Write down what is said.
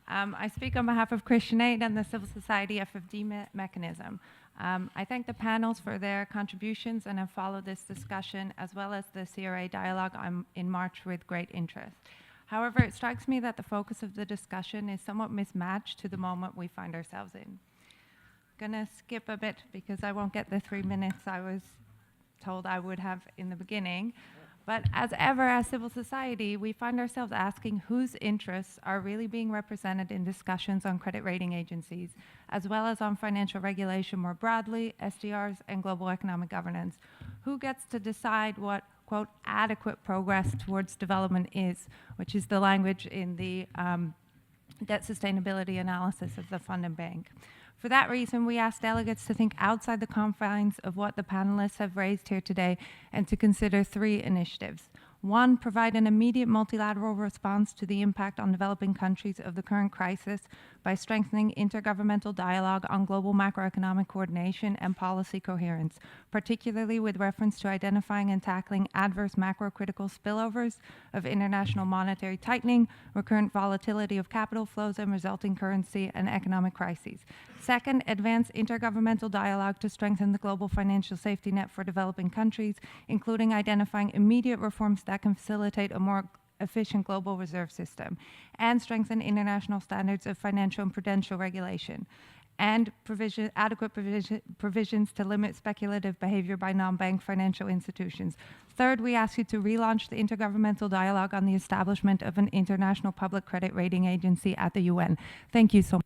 I speak on behalf of Christian Aid and the Civil Society FfD mechanism. I thank the panels for their contributions and have followed this discussion as well as the CRA dialogue in March with great interest. However, it strikes me that the focus of the discussion is somewhat mismatched to the moment we find ourselves in. I'm going to skip a bit because I won't get the 3 minutes I was told I would have in the beginning. But as ever, as civil society, we find ourselves asking whose interests are really being represented in discussions on credit rating agencies, as well as on financial regulation more broadly, SDRs, and global economic governance. Who gets to decide what, quote, adequate progress towards development is, which is the language in the debt sustainability analysis of the Fund and Bank. For that reason, we ask delegates to think outside the confines of what the panelists have raised here today and to consider 3 initiatives. 1, provide an immediate multilateral response to the impact on developing countries of the current crisis by strengthening intergovernmental dialogue on global macroeconomic coordination and policy coherence, particularly with reference to identifying and tackling adverse macrocritical spillovers of international monetary tightening, recurrent volatility of capital flows and resulting currency and economic crises. 2nd, advance intergovernmental dialogue to strengthen the global financial safety net for developing countries, including identifying immediate reforms that can facilitate a more efficient global reserve system and strengthen international standards of financial and prudential regulation, and adequate provisions to limit speculative behavior by non-bank financial institutions. 3rd, we ask you to relaunch the intergovernmental dialogue on the establishment of an international public credit rating agency at the UN. Thank you so much.